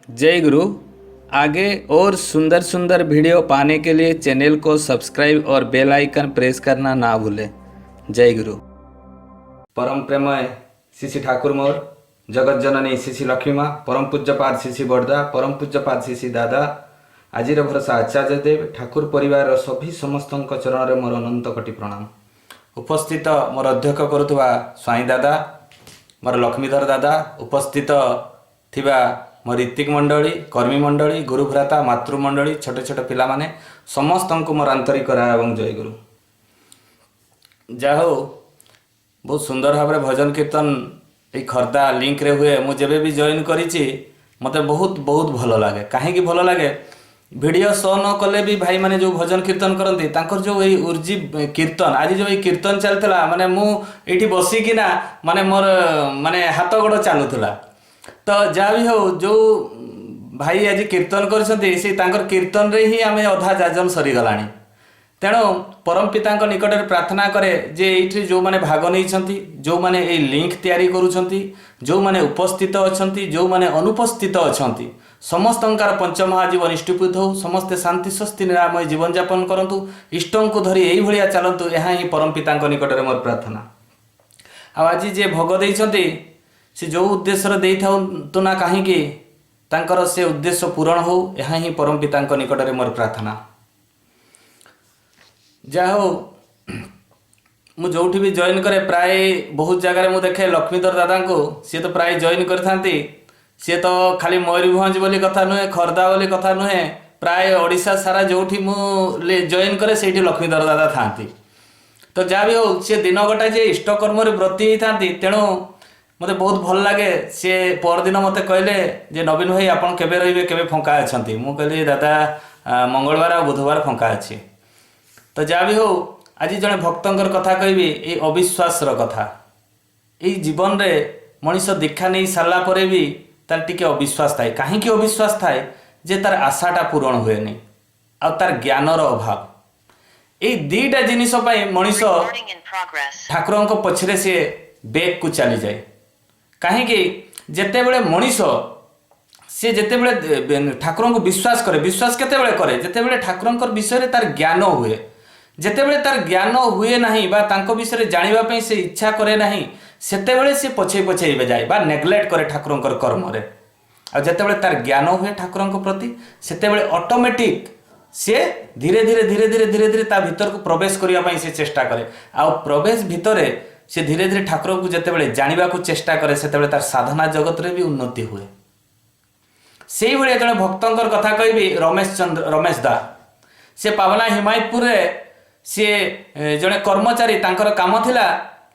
जय गुरु। आगे और सुंदर सुंदर वीडियो पाने के लिए चैनल को सब्सक्राइब और बेल आइकन प्रेस करना ना भूलें। जय गुरु। परम प्रेमय श्री श्री ठाकुर मोर, जगत जननी श्री श्री लक्ष्मी माँ, परम पूज्यपाद श्री श्री बड़दा, परम पूज्यपाद श्री श्री दादा, आजिर भरोसा आचार्य देव, ठाकुर परिवार सभी समस्त चरण में मोर अनंत कोटि प्रणाम। उपस्थित मोर अध्यक्ष करुवा स्वाई दादा, मोर लक्ष्मीधर दादा, उपस्थित थिबा मोर ऋतिक मंडली, कर्मी मंडली, गुरुभ्राता, मातृमंडली, छोटे छोटे पिला माने समस्त को मोर आंतरिक एवं जय गुरु। जा हो बहुत सुंदर भाव में भजन कीर्तन ये खर्दा लिंक रे हुए। मुझे भी जॉइन करिछि, मते बहुत बहुत भल लगे। कहीं भल लगे वीडियो शो न कले भी भाई माने जो भजन कीर्तन करती तांकर जो ये उर्जी कीर्तन आज जो ये कीर्तन चलता माने मु एठी बसिकिना माने मोर माने हाथ गोड़ चलुला। तो जहाँ भी हो जो भाई आज कीर्तन कर कीर्तन रे ही आम अधा जाजन सरीगला। तेणु परम पिता निकट में प्रार्थना करे जे ये जो मैंने भाग नहीं, जो मैंने ये लिंक तैयारी करुँच, जो मैंने उपस्थित अच्छा, जो मैंने अनुपस्थित अच्छा, समस्त पंचमहाजीवन इष्टपूत हो, समस्ते शांति स्वस्ति निरामय जीवन यापन करूँ, इष्टों को धरी यही भाया चलतु। यहाँ ही परम पिता निकट में मोर प्रार्थना। आज जे भोग देइछंती से जो उद्देश्य दे था ना कहीं तांकर से उद्देश्य पूरण हो, यहाँ ही परम पिता निकट में मोर प्रार्थना। जा हो मु जोठी भी जॉइन करे प्राय बहुत जगह मुझे देखे लक्ष्मीधर दादा को, सी तो प्राय जॉइन करथांती। सी तो खाली मयूरभंज बोली कथा नुहे, खर्दा बोली कथा नुहे, प्राय ओडिशा सारा जोठी मु जॉइन करे सेठी लक्ष्मीधर दादा थांती। तो जहाँ भी हो सी दिन गोटा जे इष्टकर्म व्रती होती, तेणु मते बहुत भल लगे। सी परदिन मते कहले जे नवीन भाई आपन केबे रहिबे, केबे फंका अछंती। मु कहली दादा मंगलवार और बुधवार फंका अछि। तो जहाँ भी हो आज जड़े भक्तर कथा कहबी ये अविश्वास कथा। ये जीवन रे मनीष दीक्षा नहीं सारा पर भी तार टिके अविश्वास थाए। कहीं अविश्वास थाए जे तार आशाटा पूरण हुए नहीं आ तार ज्ञानर अभाव। ये दीटा जिनिस मनीष ठाकुर पछरे सी बेग को चली जाए। कहीं जिते बड़े मनीष सी जिते बड़े ठाकुर को विश्वास करे, विश्वास केते बड़े करे जिते बड़े ठाकुर विषय तार ज्ञान हुए। जितेबले तार ज्ञान हुए नहीं बा तांको विषय जानिबा से इच्छा करे नहीं, सेतेबले से पछे पछे जाए बा नेग्लेक्ट करे ठाकुरंकर कर्म रे। आ जितेबले तार ज्ञान हुए ठाकुरंक प्रति, सेतेबले ऑटोमेटिक से धीरे धीरे धीरे धीरे धीरे धीरे ता भीतर को प्रवेश करने से चेष्टा करे। आ प्रवेश भितर से धीरे धीरे ठाकुर को जितेबले जानिबा को चेष्टा करे, सेतेबले तार साधना जगत रे भी उन्नति हुए। से ही जड़े भक्तर कथा कहबी रमेश दा, से पावना हिमायतपुर रे सी जड़े कर्मचारी तांकर काम थिला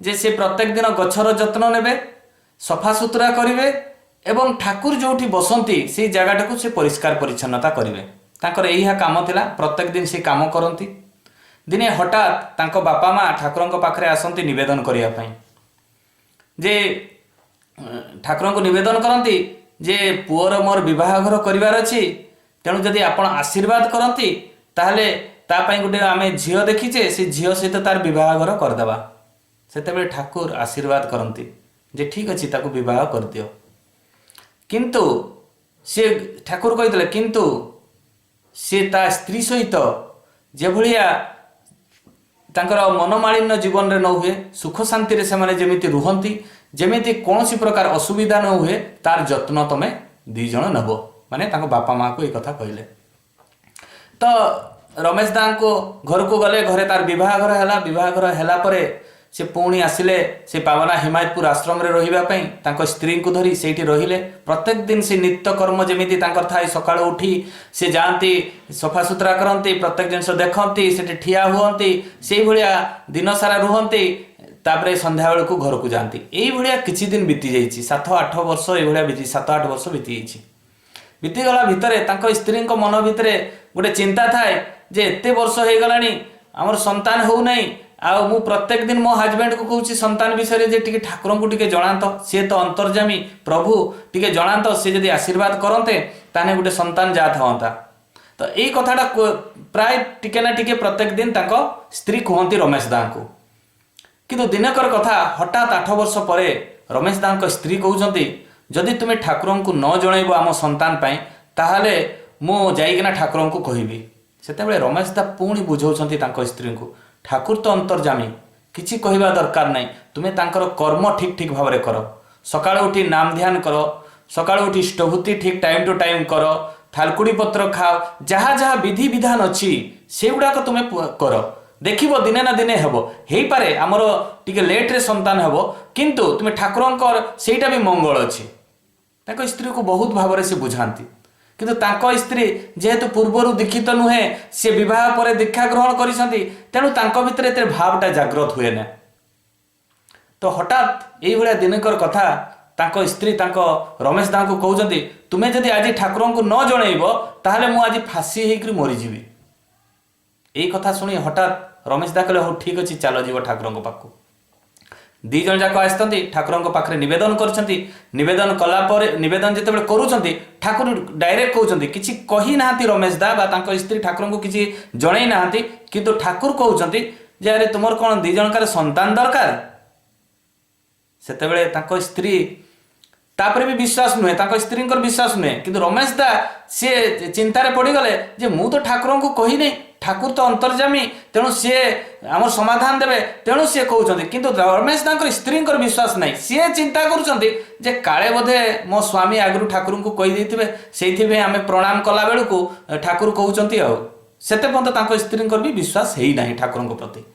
जे से प्रत्येक दिन गछर जत्न नेबे, सफा सुतरा करिवे एवं ठाकुर जोठी बसंती से जगह को से परिष्कार परिच्छन्नता करिवे। तांकर एहा काम थिला, प्रत्येक दिन से काम करंती। दिने हठात तांको बापा माँ ठाकुरंक पाखरे आसंती निवेदन करिया पई जे ठाकुरंक निवेदन करंती जे पुअर मोर विवाह घर करिवार अछि, तेणु जदि आपण आशीर्वाद करंती ताहले तापाई गोटे आम झील देखीचे, से झील सहित तार बह करदेवा। से ठाकुर आशीर्वाद करती जे ठीक अच्छे ताको बह कर दियो। किंतु सी ठाकुर कही किंतु सी ता स्त्री सहित जे भलिया तांकर मनमालिन्य जीवन रे न हुए, सुख शांति रे से माने जेमिति रुहंती, जेमिति कौनसी प्रकार असुविधा न हुए तार जत्न तमे दी जण नब। माने तांको बापा माँ को ये कथा कहले। तो रमेश दा को घर को गले, घरे तार विवाहघर है। विवाहघर है से पुणी आसिले से पावना हिमायतपुर आश्रम रे रहिबा पई तांको स्त्री को धरी सेठी रहिले। प्रत्येक दिन से नित्य कर्म जेमिति तांकर थाई, सकाळ उठी से जाती सफा सुतरा करती, प्रत्येक जिनस देखती, सेठी ठिया हुअंती, से भलिया दिन सारा रुहंती, तापरे संध्या बेल को घर को जाती। एई भलिया किछि दिन बीती जाइछि, 7-8 वर्ष ए भलिया बीती 7-8 वर्ष बीती जाइछि। बीती गला भितरे तांको स्त्री को मन भितरे गोटे चिंता थाए जे एते वर्ष हो गलानी आमर संतान हो नहीं। आ मु प्रत्येक दिन मो हजबैंड को कहूँ संतान विषय जे टिके ठाकुर को टिके जणांत, सी तो अंतर्जामी प्रभु टिके जणांत, सी जदि आशीर्वाद करते ताने गोटे संतान जा था। तो यही कथाटा प्राय टिके ना टिके प्रत्येक दिन तांको स्त्री कहती रमेश दा को। किंतु दिनकर कथा हठात 8 वर्ष पर रमेश दा स्त्री कहते जदि तुम्हें ठाकुर को न जनइब आम संतान पाई ताहले मु जाइकिना ठाकुर को कहबी। सेतेबेले रमेश दा पुणी बुझाउछंती तांको स्त्री को, ठाकुर तो अंतर्जामी, किछि कहवा दरकार नहीं, तुम्हें तांकर कर्म ठीक ठीक भाव कर, सकाळ उठी नाम ध्यान कर, सकाळ उठी इष्टभूति ठीक टाइम टू टाइम कर, थालकुड़ी पत्र खाओ, जहाँ जहाँ विधि विधान अच्छी से गुड़ाक तुम्हें कर, देखिब दिने ना दिने हेबो, हेई पारे आमर टिके लेट रे संतान हेबो, किंतु तुम्हें ठाकुरंकर सेटा भी मंगल अच्छी। ताको स्त्री को बहुत भाव से बुझाती, किंतु ताको स्त्री जेहेतु पूर्वर दीक्षित नुहे, सी विवाह पर दीक्षा ग्रहण करिसंती, तेणु तांको भितर एते भावटा जागृत हुए ना। तो हठात यही भाया दिनकर कथा तांको स्त्री तांको रमेश दा को कहउछंती, तुमे जदि आज ठाकुर को न जनइब ताहले मु आज फांसी हेकरी मरीजीवी। यही कथा शुणी हठात रमेश दा कहले हो ठीक अछि चलो जीव ठाकुर को पाखु। दी जन जाक आसती ठाकुर पाखे नवेदन करछंती, निवेदन कला पर निवेदन जितेबाला करूछंती ठाकुर डायरेक्ट कहउछंती, किछि कहि नाहंती रमेश दा बा तांको स्त्री ठाकुर को किछि जणै नाहंती, किंतु ठाकुर कहउछंती जे अरे तुमर कोन दी जनकार संतान दरकार। सेतेबेले तांको स्त्री तापर भी विश्वास नुहे, तांको स्त्रींकर विश्वास नुहे, किंतु रमेश दा सी चिंतार पड़ी गले जे मु तो ठाकुर को कहि नै, ठाकुर तो अंतर्जामी, तेणु सी आम समाधान देवे, तेणु सी कहते, किंतु रमेश दांकर स्त्रींकर विश्वास नहीं, सी चिंता करुँचे जे काले बोधे मो स्वामी आगु ठाकुर को कहीदे से आम प्रणाम कला बेलू को ठाकुर कहते आते पर्यंत स्त्रींकर भी विश्वास है ना ठाकुर प्रति।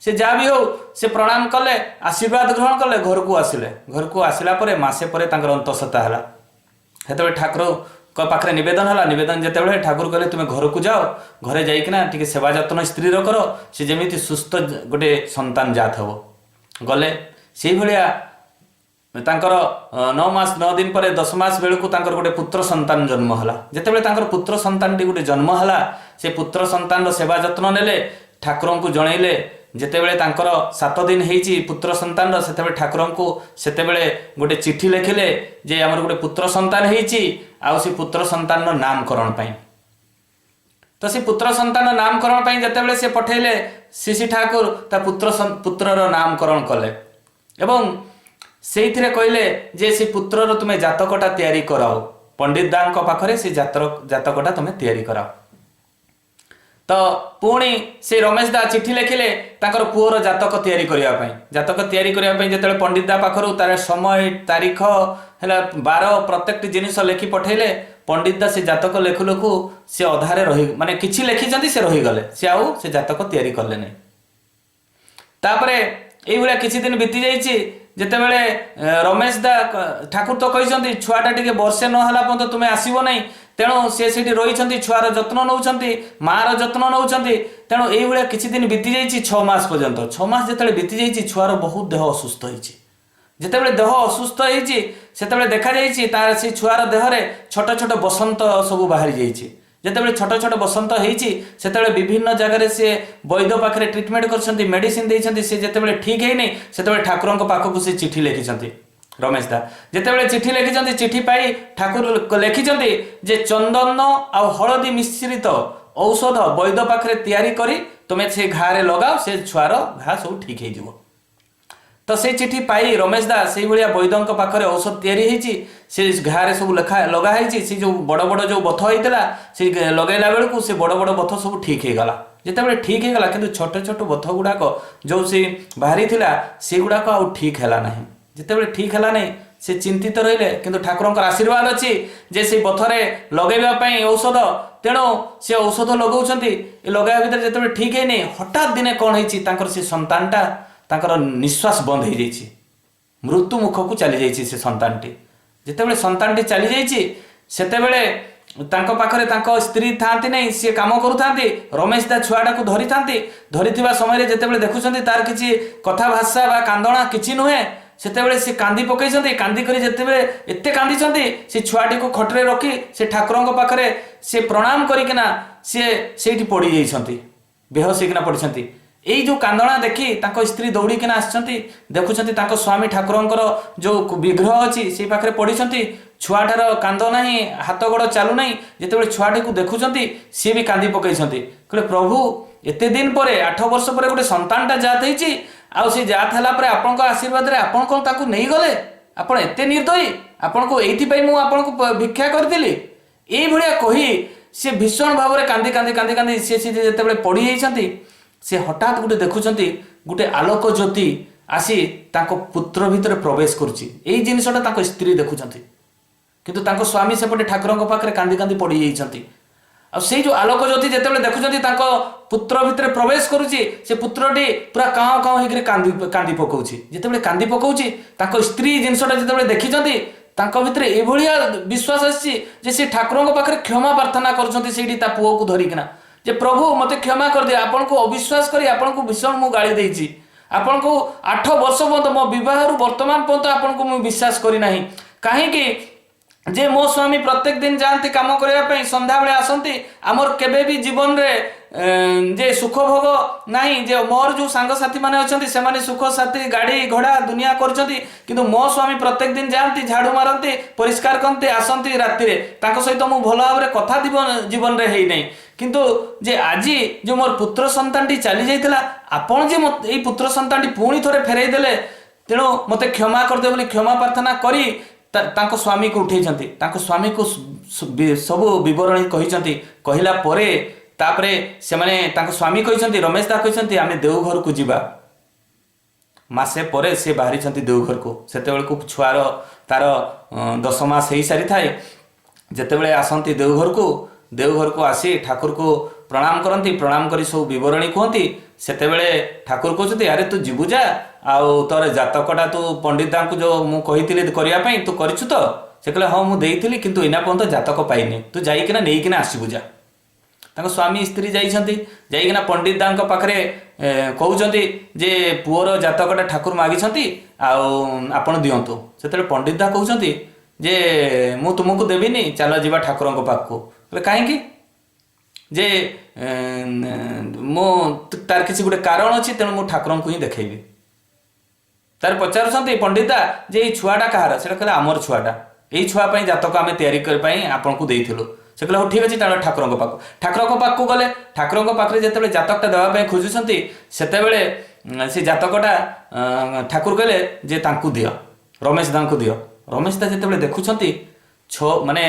से जहाँ भी हो से प्रणाम कले, आशीर्वाद ग्रहण कले, घर को आसिले, घर को आसला मसे पर अंतसत्ता है। सेते ठाकुर पाखे नवेदन है, नवेदन जिते ठाकुर कहले तुम घर को जाओ, घरे जाइकिना टिके सेवा जत्न स्त्री कर, सी जमी सुस्थ गोटे संतान जात हम गले से भाया तांकर 9 मास 9 दिन पर 10 मास बेलू तांकर गोटे पुत्र संतान जन्म है। जितेबाला तांकर पुत्र संतान टी गोटे जन्म है, से पुत्र संतान सेवा जत्न नेले, ठाकुर को जनइले। जितेबाला तांकर 7 दिन होइछि पुत्र संतान सेतेबेले ठाकुर को सेतेबेले गोटे चिट्ठी लिखिले जे आमर गोटे पुत्र संतान होइछि, आउ से पुत्र संतान नामकरण पाई। तो से पुत्र संतान नामकरण पाई जितेबाला से पठेले श्री ठाकुर ता पुत्रर नामकरण कले एवं सेइथिरे कहले जे से पुत्रर तुमे जातकटा तैयारी कराओ, पंडित दान पाखरे से जातकटा तुमे तैयारी कराओ। तो पुणी से रमेश दा चिट्ठी लिखिले तांकर पुओर जातक तैयारी करिया पई, जातक तैयारी करिया पई जेतेबेले पंडित दा पाखरु तार समय तारीख हैला 12 प्रत्येक जिनिस लिखि पठेले। पंडित दा से जातक लेखु लेखु से अधारे रही माने किछि लिखिचंती से रही गले, से आउ से जातक तैयारी करले नै। तापरे एई भलिया किछि दिन बीती जाइछि, जेतेबेले रमेश दा ठाकुर तो कहिसंती छुआटा टिके वर्षे न हला पर्यंत तुमे आसीबो नै, तेणु से रही छुआर जत्न नौ मार जत्न नौ, तेणु ये किसी दिन बीती जाइए 6 मास पर्यंत। 6 मास जिते बीती जाइए छुआर बहुत देह असुस्थ होती, जितेबाला देह असुस्थ होते देखा तार से छुआर देहरे छोट छोट बसंत सब बाहरी जाइए। जितेबाला छोट छोट बसंत होते विभिन्न जगह से वैद्य पाखे ट्रिटमेंट कर मेडिसिन देते, से जितेबाला ठीक है नहीं से ठाकुर पाखक से चिट्ठी लिखिं रमेश दा। जितेबाला चिट्ठी लिखिं, चिट्ठी पाई ठाकुर लिखिं जे चंदन आ हलदी मिश्रित औषध वैद्य पाखे तैयारी करी तुम्हें से घारे लगाओ, से छुआर घा सब ठीक हो। तो से चिट्ठी पाई रमेश दा से भाया वैद्य पाखे औषध तैयारी होती, से घारे सब लेखा लगाई, से जो बड़ बड़ जो बथ होता से लगेला बेलू से बड़ बड़ बथ सब ठीक हो गला। जितेबाला ठीक हो गला कि छोट छोट बथ गुड़ाक जो सी बाहरी थिला से गुड़ाक आ ठीक है ना। जितेबाला ठीक है नहीं से चिंतित रहिले, किंतु ठाकुर आशीर्वाद अच्छी जे से बथरे लगेवाई औषध, तेणु से औषध लगाउछंती। लगाया भितर जितेबाला ठीक है नहीं, हठात दिने कौन है से संतानटा तांकर निश्वास बंद हो जाइए, मृत्यु मुख को चली जाइए से संतानटी। जितेबाला संतानटी चली जाइए सेतेबेले तांको पाखरे तांको स्त्री थांती नहीं, सी काम करूथांती, रमेश दा छुआटा को धरी थांती। धरिथिबा समय जेतेबेले देखुछंती तार किछि कथा भाषा बा कांदणा किछि नुहे, सेतेबेले से कांदी पकईछंती। कांदी करी जेतेबेले एते कांदीछंती से छुआटी को खटरे रखी से ठाकुरंको पाखरे से प्रणाम करिकिना से सेठी पड़ी जाइछंती, बेहोश होइकिना पड़िछंती। एई जो कांदणा देखी तांको स्त्री दौड़ीकिना आछंती, देखुछंती तांको स्वामी ठाकुरंकर जो विग्रह अछि से पाखरे पड़िछंती। छुआटार कांद नाही, हाथ गोड़ चालू नाही। जेतेबेले छुआटी को देखुछंती सी भी कांदी पकईछंती, कहले प्रभु एते दिन परे 8 वर्ष परे गोटे संतानटा जात होइछि, आउ से जात हला परे आपनका आशीर्वाद रे आपन कोन ताकू नै गले, आपन एते निर्दयी। आपण को एइथिपाई मु आपण को भिक्षा करथिली एई भलिया कही से भीषण भाव में कांदी कांदी कांदी कांदी सी जिते पड़ी जाइछंती से हठात गोटे देखुंत गोटे आलोक ज्योति आसी तांको पुत्र भितर प्रवेश करुच्ची एई जिनिसटा तांको स्त्री देखुंत किंतु तांको स्वामी सेपटे ठाकुरଙ୍କ पाखरे कांदी कांदी पड़ी जाइछंती आ से जो आलोक ज्योति जेतेबेले देखुंत तांको पुत्र भितर प्रवेश करुच्ची से पुत्रटी पूरा काँ काँ होकर कांदी कांदी पकाउची जेतेबेले कांदी पकाउची तांको स्त्री जिनिसटा जेतेबेले देखिछंती तांको भितर एभलिया विश्वास आसी जे से ठाकुरଙ୍କ पाखरे क्षमा प्रार्थना करछंती सेठी ता पुओ को धरिकिना जे प्रभु मते क्षमा कर दे आपण को अविश्वास करी आपण को भीषण मु गाली देइची आपण को 8 वर्ष पर्यंत मो विवाह वर्तमान पर्यंत आपण को मु विश्वास करी नाही काहे कि जे मो स्वामी प्रत्येक दिन जानती काम करने संध्या बेले आसती आमर केबे भी जीवन रे जे सुख भोग नहीं जे मोर जो सांग साथी माने अछंती से माने सुख साथी गाड़ी घोड़ा दुनिया करछंती किंतु मो स्वामी प्रत्येक दिन जानती झाड़ू मारती परिष्कार करते आसती राति रे ताको सहित मु भल भाव कथा जीवन रे हेई नहीं किंतु जे आजी जो मोर पुत्र संतानटी चली जाइतिला आपण जे ए पुत्र संतानटी पुणी थोरे फेरई देले तेणु मते क्षमा करदे बोली क्षमा प्रार्थना करी तांको स्वामी को उठेइछंती तांको स्वामी को सब विवरणी कहिछंती कहिला परे तापरे से माने तांको स्वामी कहिछंती रमेश दा कहिछंती आमे देवघर को जीवा मासे परे से बाहरी छंती देवघर को सेतेबेल को छुआर तार 10 मास हेई सारी थाए जेतेबेले आसंती देवघर को आसी ठाकुर को प्रणाम करती प्रणाम करी सब विवरणी कहती सेतेबेले ठाकुर कहते अरे तू जीवु जा आउ तोर जातकटा तू पंडिता को जो मु कही करने तू करिछु तो से कहले हाँ मुझे किंतु इना पर्यंत जातक पाइनी तू जाइकिना नहींकिना आसबु जा तांको स्वामी स्त्री जाइकिना पंडिता पाखरे कहउछंती जे पुअर जातकटा ठाकुर मागिछंती आपण दियंतु सेतेबेले पंडिता कहउछंती जे मु तुमको देबिनी चलो जीवा ठाकुरଙ୍କ पाखको कहले काहेकि जे मो तार किसी गोटे कारण अच्छी तेणु मु ठाकुर को ही देखेबी तार पचारुछंती पंडिता जे ई छुआटा कहार से कहले आमर छुआटा एई छुआ पई जातक आमे तयारी कर पई आपन को देइथिलु से कहले हो ठीक अछि तार ठाकुरଙ୍କ पाखको गले ठाकुरଙ୍କ पाखरे जेतेबेले जातकटा देवा पई खोजुछंती सेतेबेले से जातकटा ठाकुर कहले जे तांकु दियो रमेश दांकु दियो रमेश दा जेतेबेले देखुछंती माने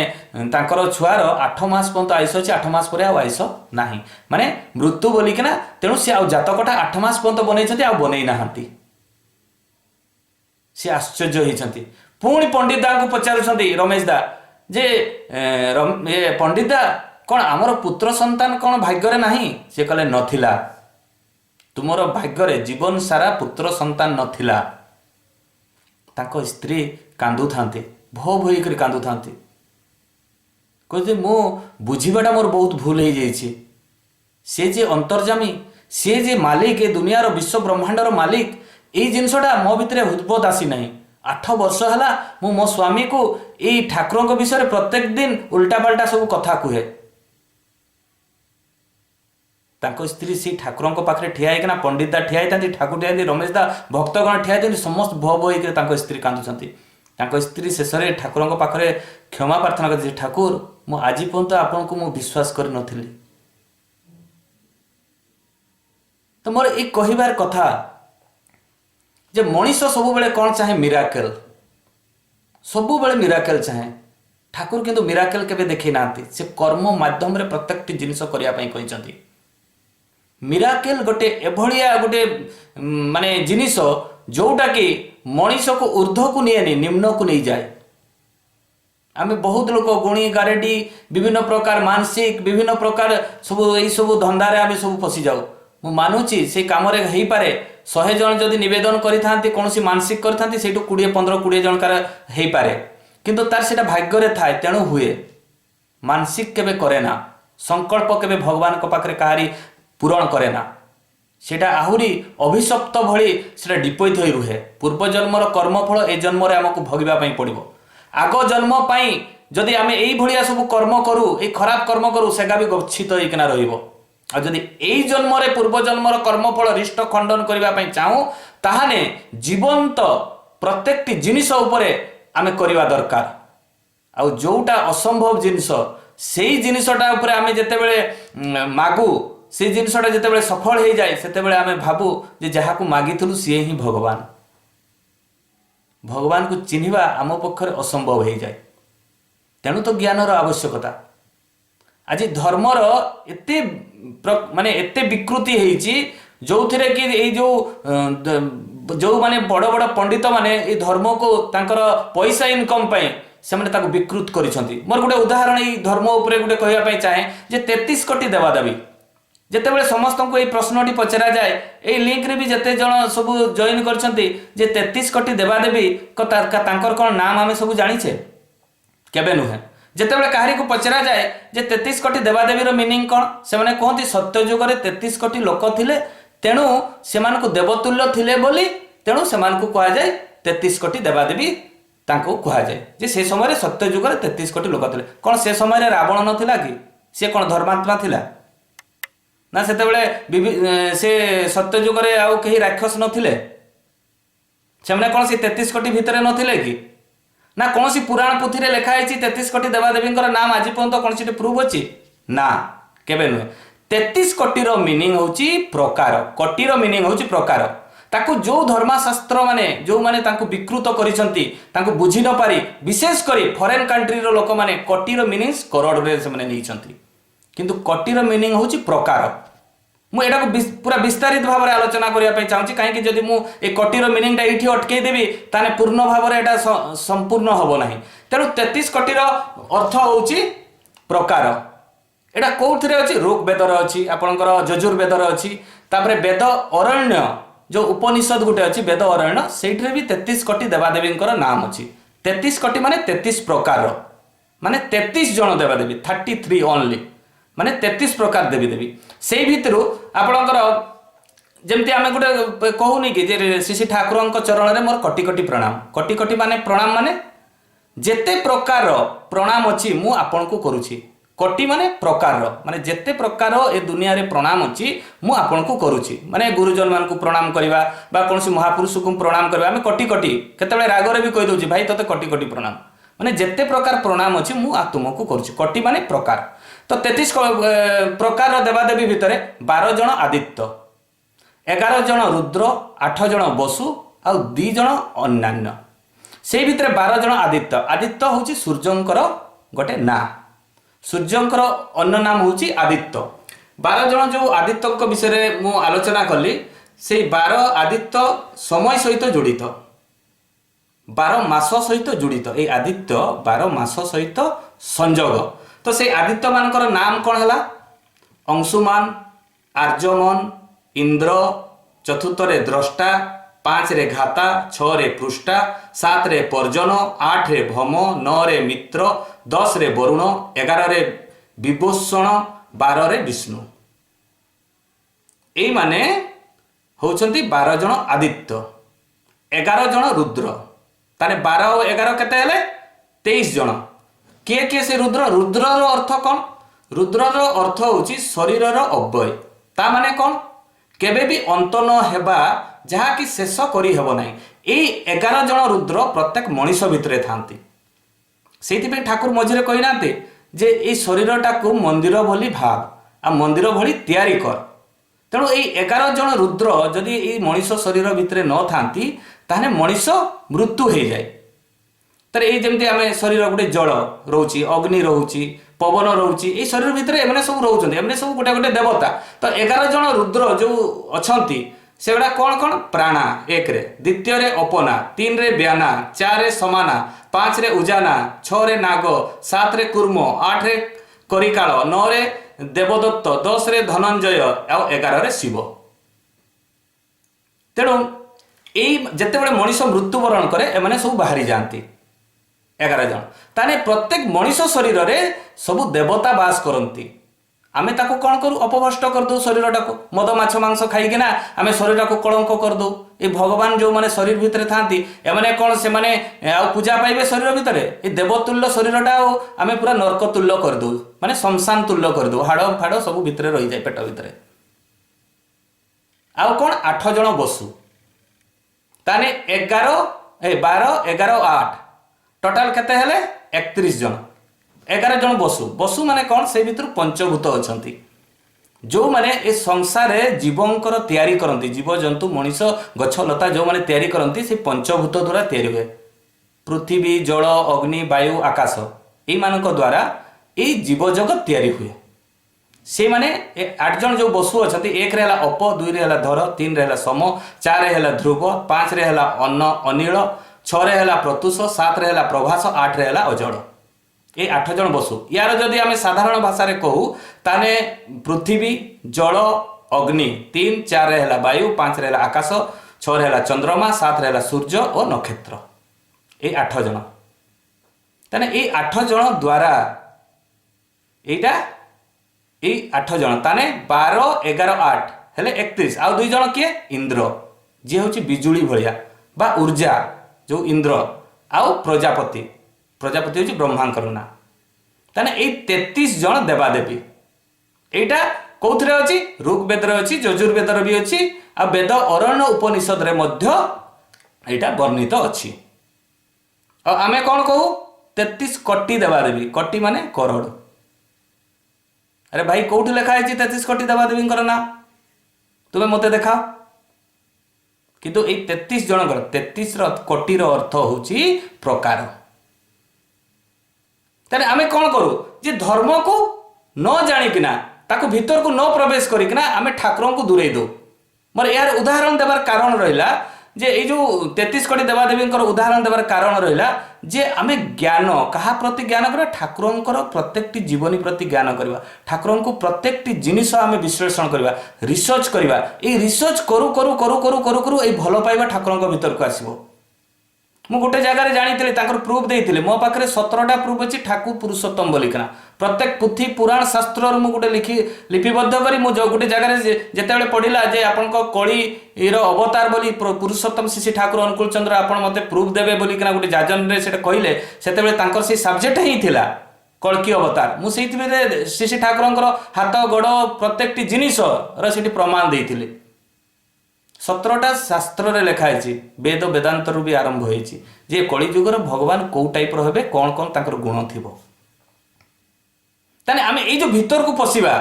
तांकर छुआर 8 मास पर्यंत आयुष अच्छे 8 मास पर आयुष ना माने मृत्यु बोलिकिना तेणु सी आउ जातकटा 8 मास पर्यंत बनई आ बनई नाहांती सी आश्चर्य होइछंती पुणी पंडित दा को पचारुछंती रमेश दा जे पंडित दा कौन आमर पुत्र संतान कौन भाग्य नहीं से कहले नथिला तुमर भाग्य जीवन सारा पुत्र संतान नथिला तांको स्त्री कांदु थांती भो भई कर कांदु थांती कहते मो बुझीबाटा मोर बहुत भूल हो जाइए से जे अंतर्जामी से जे मालिक ए दुनियार विश्व ब्रह्मांडर मालिक यही जिनसटा मो भितर हृदबोध आसी ना 8 वर्ष है मो स्वामी को यही ठाकुर विषय प्रत्येक दिन उल्टा पाल्टा सब कथा कहे तांको स्त्री से ठाकुर पाखे ठिया होना पंडित दा ठिया होती ठाकुर ठिया रमेश दा भक्तगण ठिया होती समस्त भो भो होकर स्त्री कांदुंट तांको स्त्री शेष में ठाकुर पाखे क्षमा प्रार्थना कर ठाकुर मु आज पर्यंत आपन को मु विश्वास कर नथिली तो मोर एक कहिबार कथा जे मनीष सब बेले कौन चाहे मिराकल सब बेले मिराकल चाहे ठाकुर किंतु मिराकल केबे देखि नांती से कर्म माध्यम रे प्रत्येक जिनिस करिया पई कहिसंती मिराकल गोटे एभलिया गोटे माने जिनिस जोटा कि मनीष को ऊर्ध्व को नहीं निम्न को नहीं जाए आमे बहुत लोग गुणी गारेडी विभिन्न प्रकार मानसिक विभिन्न प्रकार सब यही सब धंदारे आमे सब पशि जाऊ मु मानुची से काम हो पारे 100 जन जदि निवेदन करि कौन मानसिक करि से 15-20 जनकार हो पारे किंतु तार से भाग्य थाए तेणु हुए मानसिक केबे करे ना संकल्प केबे भगवान को पाखरे कहारी पूरण करे ना सेटा आहुरी अभिशप्त भली सेटा डिपोजिट होई रुहे पूर्व जन्मर कर्मफल ए जन्म रे हमको भोगिबा पई पड़िबो आग जन्म पई जदि आमे एई भलिया सब कर्म करू ए खराब कर्म करू सेगा भी गच्छित होइकना रहिबो आ जदि एई जन्म रे पूर्व जन्मर कर्मफल रिष्ट खंडन करिबा पई चाहू ताहाने जीवंत प्रत्येकटी जिनिस उपरे आमे करिबा दरकार आ जोटा असंभव जिनिस सेई जिनिसटा उपरे आमे जेतेबेले मागू से जिनसटा जिते सफल हो जाए से आम भावु जे जहाँ को मागिलु सी ही भगवान भगवान को चिन्हिबा आम पक्षर असंभव हो जाए। तेणु तो ज्ञानर आवश्यकता। आज धर्मर एते माने एते विकृति होईची जो थिरे कि ए जो माने बड़ बड़ पंडित माने ए धर्म को तांकर पैसा इनकम पाए से माने ताको विकृत करिसंती। मोर गोटे उदाहरण ए धर्म उपरे गोटे कहया पई चाहे जे 33 कोटी देवादेवी जेतेबेले समस्त को ये प्रश्नटी पचरा जाए ये लिंक रे भी जेते जन सब जॉइन करछंती जे 33 कोटी देवादेवी तांकर कोन नाम आमे सब जानिछे केबे नुहे। जेतेबेले काहरी को पचरा जाए जे 33 कोटी देवादेवी रो मीनिंग कोन से माने कहंती सत्य युग रे 33 कोटी लोक थिले तेणु सेमान को देवतुल्य थिले बोली तेणु सेमान को कहा जाए 33 कोटी देवादेवी तांको कहा जाए जे से समय रे सत्य युग रे 33 कोटी लोक थिले। कोन से समय रे रावण नथिला कि से कोन धर्मात्मा थिला ना सेतेबेले से सत्य युग रे आउ कहीं राक्षस नथिले से माने कोन से 33 कोटी भितरे नथिले कि ना कौन सी पुराण पुथी रे लिखा है 33 कोटी देवादेवी नाम आज पर्यंत कौन सी प्रूव अच्छी ना केबे नुहे। 33 कोटी रो मीनिंग होची प्रकार कोटी रो मीनिंग होची प्रकार ताकू जो धर्मशास्त्र माने जो माने ताकू विकृत करिसंती ताकू बुझी न पारी विशेष करी फॉरेन कंट्री रो लोक माने कोटी रो मीनिंग्स करोड़ रे से माने नैछंती किंतु कोटी रो मीनिंग होची प्रकार। मु एटा को पूरा विस्तारित भाव में आलोचना करने चाहूँगी कहीं जदि मु ए कोटीर मीनिंगटा ये अटकई देवी ताने पूर्ण भाव में एटा संपूर्ण हम ना। तेणु 33 कोटीर अर्थ होची प्रकार। एटा कौथिरे अछि ऋग वेदर अछि आपणकर यजुर्वेदर अछि तापरे वेद अरण्य जो उपनिषद गुटे अछि वेद अरण्य सेठरे भी 33 कोटी देवादेवी नाम अछि। 33 कोटी माने 33 प्रकार माने 33 जन देवादेवी 33 ओनली माने 33 प्रकार देवी देवी से भितर आपणकर जमती आम गोटे कहूनी कि श्री ठाकुर चरण में मोर कोटी कोटी प्रणाम। कोटी कोटी माने प्रणाम माने जेते प्रकार प्रणाम अच्छी मु आपन को करुछि। कोटी माने प्रकार माने जेते प्रकार ए दुनिया रे प्रणाम अच्छी मु आपन को करुछि माने गुरुजन मान को प्रणाम करवा बा कौन महापुरुष को प्रणाम करवा आम कोटी कोटी केतबेले रागरे भी कहि दउछि भाई तते कोटी कोटी प्रणाम माने जेते प्रकार प्रणाम अच्छी मु तुमको करुछि। कोटी माने प्रकार। तो 33 प्रकार देवादेवी भितर 12 जन आदित्य 11 जन रुद्र 8 जन वसु आ 2 जन अन्यान्य से भितर 12 जन आदित्य। आदित्य होची सूर्यंकर गोटे ना सूर्यंकर अन्य नाम होची आदित्य। 12 जन जो आदित्य विषय मु आलोचना कली से 12 आदित्य समय सहित जड़ित 12 मास सहित जड़ित ये आदित्य 12 मास सहित संजोग। तो से आदित्य मानकर नाम कौन है अंशुमान आर्यमन इंद्र चतुर्थ रे द्रष्टा 5 रे घाता 6 रे पृष्ठा 7 रे पर्जन 8 रे भम 9 रे मित्र 10 रे वरुण 11 रे विभूषण 12 रे विष्णु ए माने होचंती 12 जन आदित्य 11 जन रुद्र ताने 12 और 11 केते हेले 23 जन। किए किए से रुद्र रुद्रर अर्थ कौन रुद्रर अर्थ होची शरीर अव्यय ता माने कौन केबे भी अंत न हेबा जहा कि शेष करी हेबो नाही। एई 11 जन रुद्र प्रत्येक मनुष्य भितरे थांती सेति पे ठाकुर मझिरे कहि नाते जे ए शरीरटा को मंदिर भली भाव आ मंदिर भली तयारी कर। तेणु एई 11 जन रुद्र जदि एई मनुष्य शरीर भितरे न थांती ताने मनुष्य मृत्यु हो जाए। तर ये जमती आम शरीर गोटे जल रोची अग्नि रोची पवन रोची ये शरीर भितर एमने सब रोचंती एमने सब गोटे गोटे देवता। तो 11 जन रुद्र जो अछंती से गुड़ा कौन कौन प्राणा 1 रे 2 रे अपना 3 रे ब्याना 4 रे समाना 5 रे उजाना 6 रे नाग 7 रे कूर्म 8 रे करिकाल 9 रे देवदत्त 10 रे धनंजय और 11 रे शिव। तेणु यही जिते मनीष मृत्युवरण करे एमने सब बाहरी जाती 11 जन ताने प्रत्येक मनीष शरीर रे सबु देवता बास करती। आमे ताको कौन करू अपभ्रष्ट कर दो शरीर टाको मद माछ मांस खाइकिना आमे शरीर को कलंक कर दो। ये भगवान जो माने शरीर भितर थांती एमाने कौन से माने आ पूजा पाइबे शरीर भितर ये देवतुल्य शरीरटा आमे पूरा नरक तुल्य कर दो माने शमशान तुल्य कर दो हाड़ फाड़ सब भितर रही जाए पेट भितर। आउ कौन 8 जन बसु ताने 12 11 8 टोटाल केते हेले 31 जन 11 जन बसु बसु माने कौन से भितर पंचभूत अछंती जो माने ए संसार जीवंकर तैयारी करंती जीव जंतु मनीष गछ लता जो माने तैयारी करंती से पंचभूत द्वारा तैयारी हुए। पृथ्वी जल अग्नि वायु आकाश यही द्वारा यही जीव जगत तैयारी हुए। से माने 8 जन जो बसु अच्छा, 1 रे अप, 2 रे धर, 3 रे सम, 4 रे ध्रुव, 5 रे अन्न अनिल, 6 रे प्रत्युष, 7 रे प्रभास, 8 रे अजड़। ये 8 जन बसु। यार जदि आम साधारण भाषा रे कहू ताने पृथ्वी जल अग्नि 3, 4 रे वायु, 5 रे आकाश, 6 रे चंद्रमा, 7 रे सूर्य और नक्षत्र। ये 8 जन ताने ये 8 जन द्वारा एटा 8 जन ताने 12 11 8 हेले 31 आउ 2 जन किए इंद्र जी हूँ बिजुली भलिया बा ऊर्जा जो इंद्र आउ प्रजापति प्रजापति हूँ ब्रह्मांकर ना ताने ये 33 जन देवादेवी एटा कौथिरे अछि ऋग्वेद रे अछि यजुर्वेद रे भी अछि आ वेद अरण्य उपनिषद रे मध्य एटा वर्णित अछि। आ आमे कोन कहू 33 कोटि देवादेवी कोटि माने करोड़। अरे भाई कौटी लिखा है 33 कोटि देवादेवी ना तुम्हें मत देखा किंतु ये 33 जन 33 कोटि अर्थ होची प्रकार। ताने आमे कौन करू जे धर्म को न जानिकिना ताको भीतर को न प्रवेश करिकिना आमे ठाकुर को दूरे दो। मोर यार उदाहरण देवार कारण रहिला जे ये जो 33 कोटि देवादेवी उदाहरण देवार कारण रहिला जे आमे ज्ञान कहा प्रति ज्ञान करवा ठाकुर प्रत्येक जीवनी प्रति ज्ञान करवा ठाकुर को प्रत्येक जिनिस आमे विश्लेषण करवा रिसर्च करवा ये रिसर्च करू करू करू करू करू करू ये भल पाइबा ठाकुर भीतर को आसीबो। मु गोटे जगह जानी प्रूफ देते मो पाखे 17टा प्रूफ अच्छी ठाकुर पुरुषोत्तम बोलिकिना प्रत्येक पुथी पुराण शास्त्र गोटे लिपिबद्ध करी जो गोटे जगह जिते पढ़ला जे आपण कली अवतार बोली पुरुषोत्तम श्री ठाकुर अनुकूल चंद्र आपण मते प्रूफ देवे बोलिकिना गोटे जाजन रे सेटा कहले सेते से सब्जेक्ट ही थिला कल्की अवतार मुझे श्री ठाकुर हाथ गोड़ प्रत्येक जिनिस प्रमाण देते 17टा शास्त्र रे लिखा है वेद वेदांत रु भी आरंभ होइछि जे कली जुगर भगवान कौ टाइप रे कौन कौन ताकर गुण थिबो। ताने आमे ए जो भीतर को पसिबा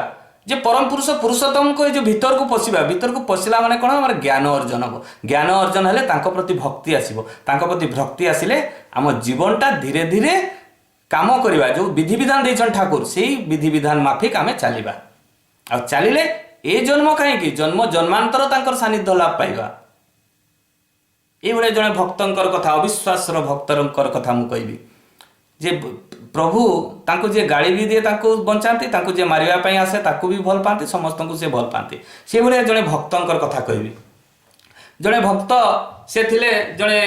जे परम पुरुष पुरुषोत्तम को जो भीतर को पसिला माने कोन हमर ज्ञान अर्जन हो। ज्ञान अर्जन हेले तांको प्रति भक्ति आसीबो तांको प्रति भक्ति आसिले आम जीवनटा धीरे धीरे काम करवा जो विधि विधान देछन ठाकुर सेही विधि विधान माफिक आमे चलिबा आ चलिले ए जन्म कहीं जन्म जन्मांतर तांकर सानिध्य लाभ पाइबा। ये भाई जड़े भक्तर कथा अविश्वास भक्तर कथा मुझे कहबी जे प्रभु तांको जे गाड़ी भी दिए तांको बंचाती तांको जे मारिबा आसे ताको भी भल पाती समस्त को से भल पाती से भाई जड़े भक्तर कथा कहबी। जड़े भक्त से थिले जड़े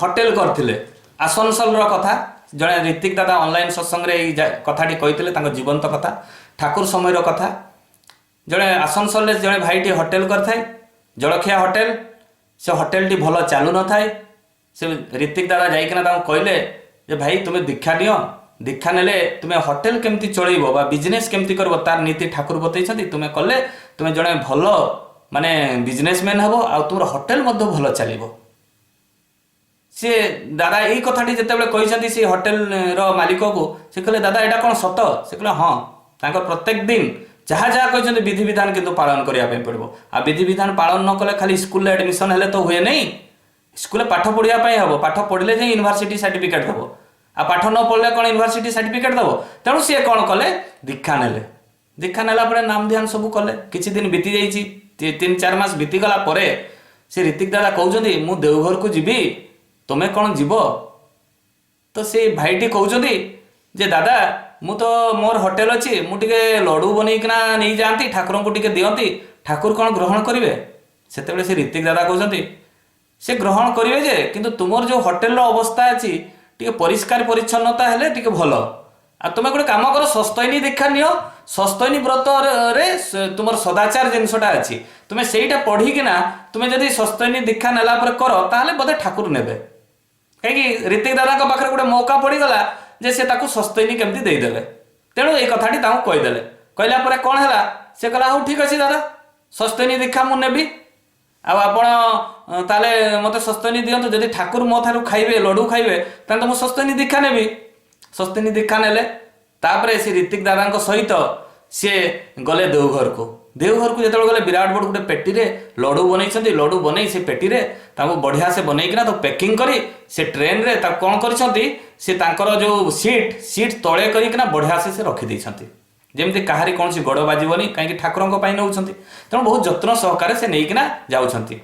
होटेल करथिले आसनसोल कथा जड़े ऋतिक दादा ऑनलाइन सत्संग रे कथाटी कही जीवंत कथा ठाकुर समय कथा जड़े आसनसोल जड़े भाईटी होटेल करथाय जलखिया होटेल से होटेल टी भल चालू न थाए से ऋतिक दादा जाइकिना तांको कहले जे भाई तुम्हें दीक्षा नियो दीक्षा नेले तुम्हें होटेल केमती चलैबो बा बिजनेस केमती करबो तार नीति ठाकुर बतैछथि तुम्हें कले तुम्हें जड़े भल माने बिजनेसमैन हबो आ तुमर होटेल मध्य भल चलिबो। सी दादा यही कथाटी जितेबाला कहते से होटेल रो मालिक को से कहले दादा एटा कौन सत से कहले हाँ तांको प्रत्येक दिन जहाँ जहाँ कहते विधि विधान किंतु पालन करने पड़ो आ विधि विधान पालन न कले खाली स्कूल एडमिशन हेले तो हुए नहीं स्कूल पाठ पढ़िया हम पाठ पढ़ले जाए यूनिवर्सिटी सर्टिफिकेट दब आ पाठ न पढ़ले कौन यूनिवर्सिटी सर्टिफिकेट दब तेणु सी कौन कले दीक्षा नेले दीक्षा नेला नाम ध्यान सब कले किछि दिन बीती जाइए 3-4 मास बीती गला परे से ऋतिक दादा कहते मु देवघर को जीवी तुम्हें कौन जीव तो से भाईटी कहते जे दादा मु तो मोर होटेल अच्छी मुझे लड्डू बनईकिना नहीं जाती ठाकुर को टिके दियंती ठाकुर कौन ग्रहण करेंगे से से ऋतिक दादा कहते से ग्रहण करेंगे जे किंतु तुमर जो होटेल अवस्था अच्छी टे परिष्कार परिच्छन्नता हेले टिके भल आ तुम गोटे कम कर सस्तैनी दीक्षा नियो सस्तैनी व्रत रे तुम सदाचार जिनसटा अच्छी तुम्हें सेटा पढ़िकिना तुम्हें जब सस्तैनी दीक्षा नेला कर ताहले बोधे ठाकुर नेबे कहीं ऋतिक दादा पाखे गोटे मौका पड़गला जे से ताकू सस्तैनी केमती देदेवे तेणु ये कथाटी कहीदेले कहला कौन है से कहला हाँ ठीक अच्छे दादा सस्तैनी दीक्षा मु नेबी आपण ताले मत सस्तैनी दिंतु जदि ठाकुर मो थारू खाइबे लड्डू खाइबे तो मुझे सस्तैनी दीक्षा नेबी सस्तैनी दीक्षा नेले तापरे से ऋतिक दादा सहित सी गले देवघर को देवघर को जो गले विराट बड़ गोटे पेटी लड्डू बनई लड्डू बनई से पेटी बढ़िया से बनईकिना तो पैकिंग करी से ट्रेन रे कौन कर जो सीट सीट तले करना बढ़िया से रखी देइछंती जेमती कहारी कौन सी गड़ बाजबनी कहीं ठाकुर नौ तेणु बहुत जत्न सहकार से नहींकिना जाऊँगी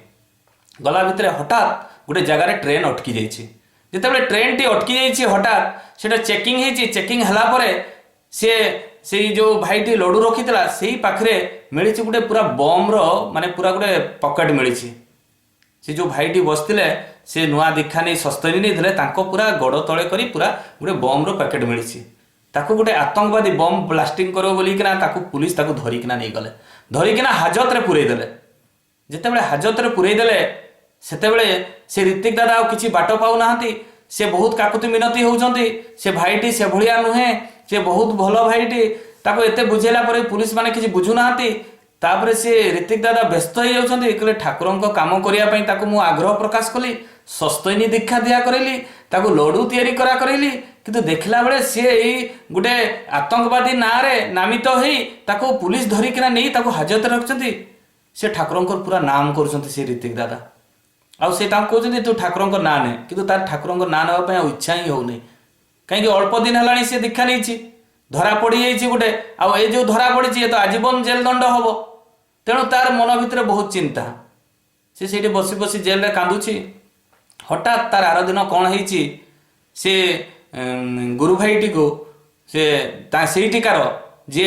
गला भितर हठात गोटे जगार ट्रेन अटकी जाइए जिते ट्रेन टी अटकी जाइए हठात से चेकिंग होती चेकिंग है से जो भाईटी लड्डू रखी से पाखे मिली गोटे पूरा बम्र माने पूरा गोटे पकेट मिली से जो भाईटी बसते से नुआ दीक्षा नहीं सस्तनी नहीं पूरा गड़ तले कर पूरा गोटे बम्र पैकेट मिली ताकू गोटे आतंकवादी बम ब्लास्टिंग करो बोलिकिना ताकू पुलिस ताकू धरिकिना नहीं गले धरिकिना हाजत रे पुरई देले जितेबले हाजत रे पुरई देले सेतेबले से ऋतिक दादा आ किछि बाट पाउ नाहंती से बहुत काकुति मिनती होउछंती से भाईटी से भलिया नुहे से बहुत भलो भाईटी ताको एते बुझेला पर पुलिस माने किछि बुझु नाहंती तापरे से ऋतिक दादा व्यस्त हो जाउछंती कहले ठाकुरंको काम करिया पई ताको मु आग्रह प्रकाश कली सस्तैनी दीक्षा दिया करैली ताको लड्डू तैयारी करा करैली किंतु देखला बेले सी गोटे आतंकवादी ना रे नामित होई ताको पुलिस धरिकिना नहीं ताको हाजत रखछंती से ठाकुरंकर पूरा नाम करूछंती से ऋतिक दादा आउ से ताको कहउछंती तू ठाकुरंकर ना ने किंतु तार ठाकुरंकर ना नेबा पई इच्छा ही होउनी कहीं अल्प दिन हलाणी से दीक्षा नहीं धरा पड़ी जाइए गोटे आउ ए जो धरा पड़ी तो आजीवन जेल दंड हम तेणु तार मन भितर बहुत चिंता से बसी बसी जेल रे कांदुची हठात तार आर दिन कौन होइची से गुरु भाईटी को सेठिकार जी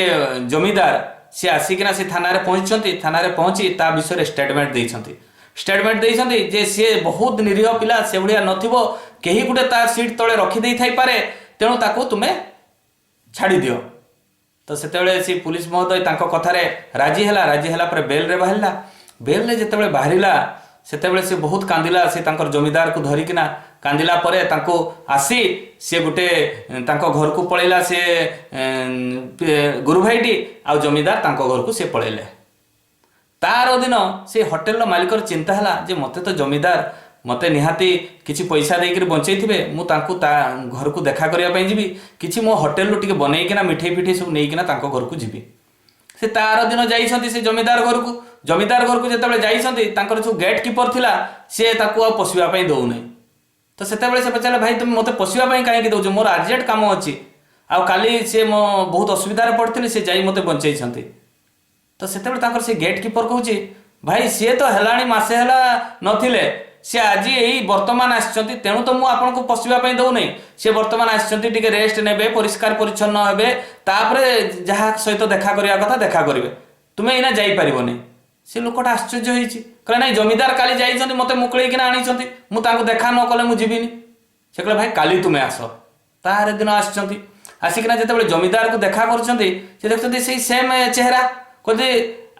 जमीदार सी आसिकिना से थाना रे पहुंचती थाना रे पहुंची ता विषय स्टेटमेंट देइछंती जे सी बहुत निरीह पिला से भलिया नथिबो केही गुटे ता सीट तले रखी देई थाई पारे तेणु ताको तुमे छाड़ी दियो तो सेतेबेले सी पुलिस महोदय तांको कथारे राजी हैला पर बेल रे बेल जेतेबेले बाहरिला सेतेबेले से बहुत कांदिला से तांकर जमीदार को धरिकिना कांदिला परे तांको आसी से गोटे तांको घर को पळैला से गुरु भाईटी आ जमीदार तांको घर को से पळैले तार दिन से होटेल मालिकर चिंता है जे मते तो जमीदार मते निहाती किछि पैसा देकर बंचई थिबे मु तांको घर को देखा करिया पई जीबी किछि मो होटेल लो टिके बनैकिना मिठाई पिठाई सब नैकिना तांको घर को जीबी से तार दिन जाइछंती से जमीदार घर को जेतेबेले जाइछंती तांकर जो गेट कीपर थिला से ताको आ पसिबा पई दउ नै तो सेतेबेले से पचारे भाई तुम मते पसिबा पई काहे कि दउछ मोर अर्जेंट काम अछि आ काली से मो बहुत असुविधा रे पड़थिली से जाई मते बंचैछंती तो सेतेबेले तांकर से गेट कीपर कहूची भाई सी तो हेलाणी मासे हेला नथिले से आज यही वर्तमान आसचंती तेणु तो मु आपन को पसिबा पई दउ नै से वर्तमान आसचंती टिके रेस्ट नेबे परिष्कार परिच्छन्न हेबे तापरे जहा सहित देखा करिया कथा देखा करिवे तुमे इना जाई परिबोनी से लोकटा आश्चर्य होईची कहले नाही जमीदार काली जाइछंती मते मुकळै किना आनिछंती मु तांको देखा न कले मु जीविनी से कहले भाई काली तुमे आसो तार दिन आसचंती आसिकिना जेतेबेले जमीदार को देखा करछंती से देखछंती सेही सेम चेहरा कहते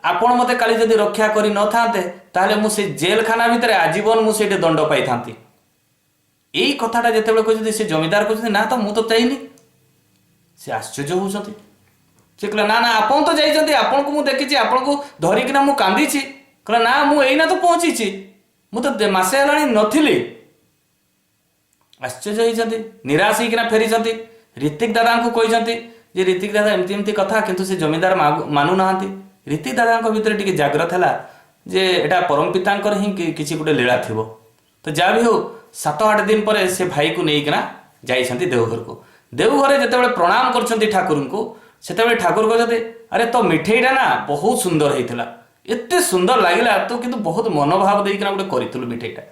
आपण मते काली जदि रक्षा करी न थाते ताले मु से जेल खाना भितर आजीवन मु सेटे दंड पाई थांती एई कथाटा जेतेबेले कहछंती से जमीदार कहछंती ना तो मु तो चाइनी से आश्चर्य होउछंती से कहले ना ना आपण तो जाइछंती आपण को मु देखिछि आपण को धरिकिना मु कांदीछि कहले ना मु एइना तो पहुंचीछि मु तो मासे हलाणी नथिली आश्चर्य होइछंती निराश होइकिना फेरिछंती ऋतिक दादा को कहिछंती जे ऋतिक दादा एमती एमती कथा किंतु से जमीदार मानु नाहंती ऋतिक दादा भितर टिके जाग्रत है जे एटा परम पितांकर ही किसी गोटे लीला थिबो तो जा भी हो 7-8 दिन पर से भाई को नहींकिना जाइछंती देवघर को देवघर जेतेबेले प्रणाम करछंती ठाकुर को सेतेबेले ठाकुर कहते अरे तो मिठेईटा ना बहुत सुंदर होइथिला एते सुंदर लागिला तो किंतु बहुत मनोभाव देइकिना गोटे करितलु मिठेईटा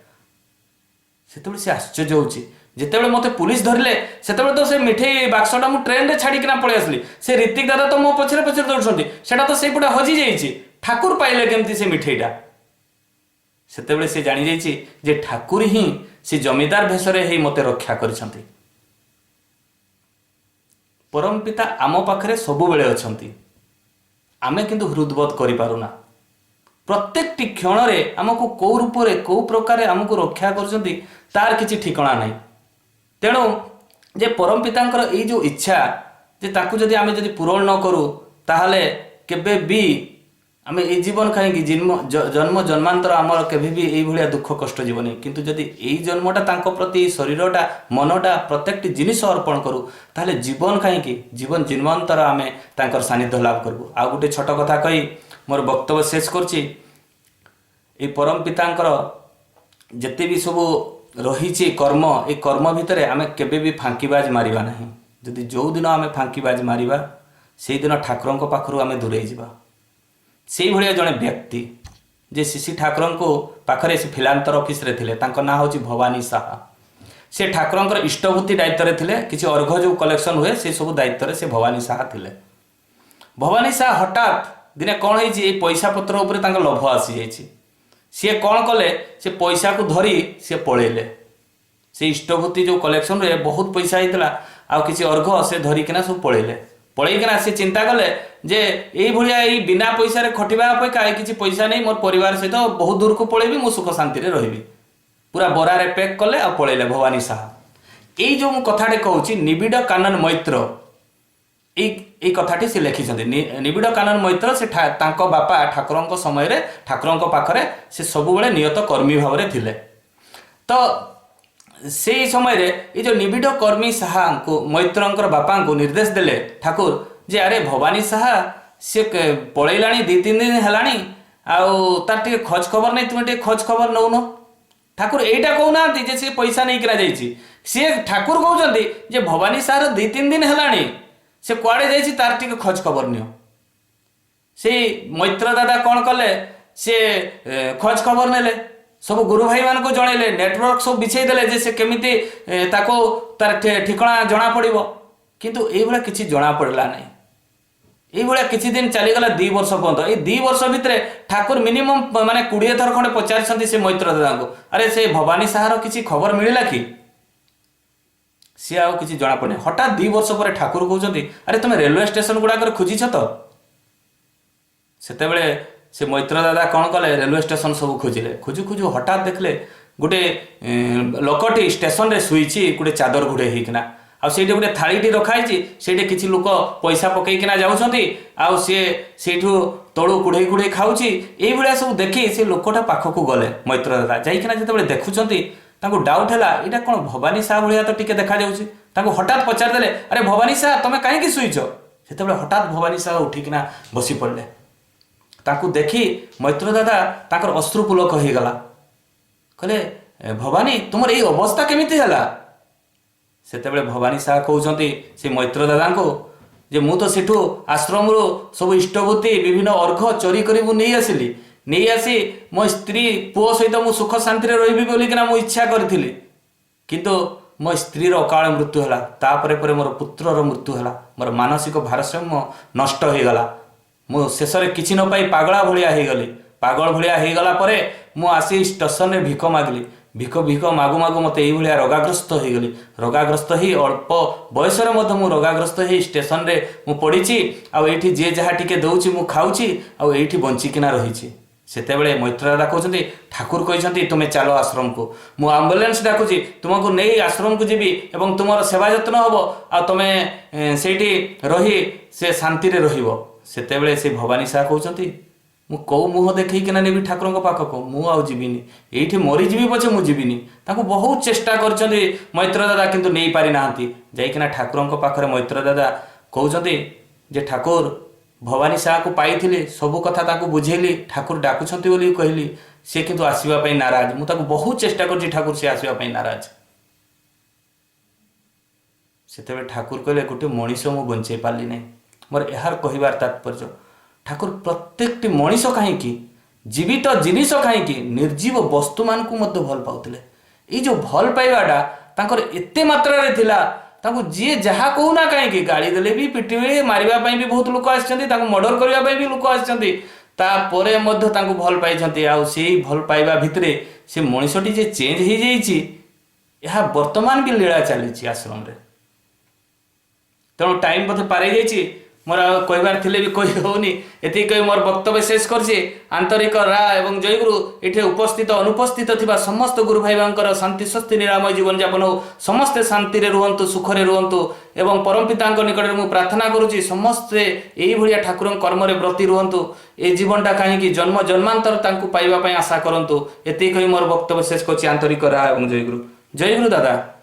सेतेबेले से आश्चर्य होउची जेतेबेले मते पुलिस धरले सेतेबेले तो से मिठेई बाक्सटा मु ट्रेन रे छाड़ीकिना पळे आसली से ऋतिक दादा तो मो पछरे पछरे दौड़छंती सेटा तो सेपटे हजी जाइछि ठाकुर पाइले केमती से मिठेईटा सेतेबेले से जानि जाइछि जे ठाकुर ही से जमीदार भेषरे हे मते रक्षा करिसंती परम पिता आम पाखरे सबु बेले अछंती आमे किंतु हृदबोध करि पारुना प्रत्येक टी क्षण रे हमको को रूप रे को प्रकार हमको रक्षा करछंती तार किछि ठिकाना नाही तेणु जे परम पितांकर एई जो इच्छा जे ताकू जदि आमे जदि पूरण न करू ताहले केबे भी आम ये जीवन कहीं जन्म जन्मांतर आमर केभी भी ये दुख कष्ट जीवन किंतु जदि यही जन्मटा तांको प्रति शरीरटा मनटा प्रत्येक जिनिस अर्पण करूँ ताहले जीवन कहीं जीवन जन्मांतर आम तांकर सानिध्य लाभ करूँ। आ गोटे छोट कथा कही मोर वक्तव्य शेष करछि। ये परम पितांकर जिते भी सब रही कर्म ये कर्म भितर आम केबे भी फांकीबाज मारिबा नहीं। जदि जो दिन आम फांकीबाज मारिबा से दिन ठाकुर पाखु आम दूरे जावा। से भाया जड़े व्यक्ति जे शिशि ठाकुर को पाखरे से फिलांतर ऑफिस रे थिले तांको ना होची भवानी साहा। से ठाकुर इष्टभूति दायित्व रे थिले किछि अर्घ जो कलेक्शन हुए से सब दायित्व रे से भवानी साहा थिले। भवानी साहा हठात दिने कौन है पैसा पत्र उपरे तांको लोभ आसी जाइछि। सी कौन कले से पैसा को धरी सी पलैले। से इष्टभूति जो कलेक्शन रे बहुत पैसा होता आ किसी अर्घ से धरिकिना सब पलैले। पलैकिना से चिंता कले जे यही भाया यही बिना पैसा रे खटिबा अपेक्षा किसी पैसा नहीं मोर परिवार सहित बहुत दूर को पलैबी मु सुख शांति रे रहिबी पूरा बरारे पैक कले आ पलैले भवानी साहा। यही जो मु कथाटे कहूँ निबिड़ कानन मैत्र यही कथाटी से लिखिं। निबिड़ कानन मैत्र से तांको बापा ठाकुर समय रे ठाकुर पाखरे से सबुबले नियत कर्मी भाव में थिले। तो से समय रे ये जो निबिड़ कर्मी साहा को मैत्रंकर बापा को निर्देश देले ठाकुर जे अरे भवानी साहा से पलैलाणी 2-3 दिन हेलाणी आउ तार टे खोज खबर नहीं तुम टे खोज खबर नौन। ठाकुर एटा कहना जे से पैसा नहीं करा जाइछि। से ठाकुर कहउछन्ति जे भवानी साहा 2-3 दिन हेलाणी से कुआड़े जाइछि तार टे खोज खबर नियो। से मैत्र दादा कौन कले से खोज खबर नेले सब गुरु भाई मान को जनइले नेटवर्क सब बिछाई देले जे से केमिति ताको तार ठिकଣା जना पड़िबो। किंतु एई भला किछि जना पड़ला नहीं। एई भला किछि दिन चली गला 2 वर्ष पर्यंत। ए 2 वर्ष भितरे ठाकुर मिनिमम माने 20 थर खंडे पचारछन्ति से मैत्र दादा को अरे से भवानी साहार किछि खबर मिलिला कि सी आउ किछि जना पड़े। हठात 2 वर्ष पर ठाकुर कहउछन्ति अरे तुम रेलवे स्टेशन गुडा कर खोजिछ तो। सेते बेले से मैत्र दादा कौन कले रेलवे स्टेशन सब खोजिले। खोजु खोजु हठात देखले गोटे लोकटी स्टेशन रे सुईछि गोटे चादर घोड़े होइकिना आ सेठी गोटे थाळीटी रखाइछि। सेठी किछि लोक पैसा पकईकिना जाउछन्ति आ सेठू तळु कुढ़ई कुढ़ई खाउछि। एई भलिया सब देखि से लोकटा पाखकु गले मैत्र दादा जाइकिना जेतेबेले देखुछन्ति तांको डाउट हैला एटा कोन भवानी साहा भलिया तो टिके देखा जाउछि। तांको हठात पचार देले अरे भवानी साहा तमे काहे कि सुईछ। सेतेबेले हठात भवानी साहा उठिकिना बसी पड़ले। ताकू देखी मैत्र दादा ताकर अश्रुपुलक हो गला। कहले भवानी तुमर ये अवस्था केमिति हला। सेतेबेले भवानी साहा कहउछन्ति से मैत्र दादा को जे मु तो सेठू आश्रम रो सब इष्टभूति विभिन्न अर्घ चोरी करी मु नहीं आसिली। नहीं आसी मो स्त्री पुओ सहित मु सुख शांति रे रहिबी बोलिकिना मु इच्छा करथिली। किंतु मो स्त्री रो अकाल मृत्यु हला तापरे परे मोर पुत्र रो मृत्यु हला। मोर मानसिक भारसाम्य नष्ट हो गला। मु शेष में किसी न पाई पागला भलिया हो गली। पागल भलिया हो गला परे मु आसी स्टेशन रे भिख मागली। भिख भिख मागु मागु मत यही भाया रोगाग्रस्त हो गली। रोगाग्रस्त ही अल्प बयस मु रोगाग्रस्त ही स्टेशन रे मु पड़ी आठी जे जहाँ टिके दौची मु खाऊची आठी बंचिकिना रही। सेतेबेले मैत्र दादा कहते ठाकुर कहते तुम्हें चलो आश्रम को मु आम्बुलेंस डाकुची तुमको नहीं आश्रम को जीवी एवं तुम सेवा यत्न हम आ तुम्हें से रही से शांति रे रहिबो। सेतेबेले से भवानी साहा कहते मु कौ मुह देखना नेबी ठाकुर पाखक मु आउ जीविनी ये मरीजी पछे मु जीविनी। बहुत चेष्टा कर मैत्र दादा किंतु नहीं पारि नाहांती। जाइकिना ठाकुर पाखरे मैत्र दादा कहते जे ठाकुर भवानी साहा को पाई सबू कथा ताकू बुझेली ठाकुर डाकुछंती बोली कहली से किंतु आसीबा पई नाराज। मु ताकू बहुत चेष्टा करछि ठाकुर से आसीबा पई नाराज। सेतेबे ठाकुर कहले गोटे मनीष मु बंचै पारली नहीं। मोर यार कहबार तात्पर्य ठाकुर प्रत्येकटी मनीष कहीं जीवित जिनिस कहीं निर्जीव वस्तु मान को मध्य भल पाउथिले। ये जो भल पाइबाटा तांकर एते मात्रा रे थिला तांको जी जहाँ कहूना कहीं गाड़ी देले भी पिटिबे मारिबा पई भी बहुत लोक आछन्ती तांको मर्डर करबा पई भी लोक आछन्ती तापरे मध्य तांको भल पाइछन्ती। आ सेही भल पाइबा भितरे से मनीषटी जे चेंज हो जाइछि यह वर्तमान भी लीला चली आश्रम रे। तेणु टाइम बोधे पारे जाइछि मोर कहबार थिले भी कही होनी एति कही मोर वक्तव्य शेष करछि। आंतरिक राय एवं जयगुरु एठे उपस्थित अनुपस्थित थिबा समस्त गुरु भाई भाईंकर शांति स्वस्ति निरामय जीवन यापन हो, समस्ते शांति रे रुहंतु, सुख रे रुहंतु एवं परम पितांक निकट में प्रार्थना करुछि समस्ते एई भलिया ठाकुर कर्म रे ब्रती रुहंतु। ए जीवनटा कहीं जन्म जन्मांतर तांकु पाइबा पई आशा करंतु। एति कही मोर वक्तव्य शेष करछि। आंतरिक राय एवं जयगुरु। जयगुरु दादा।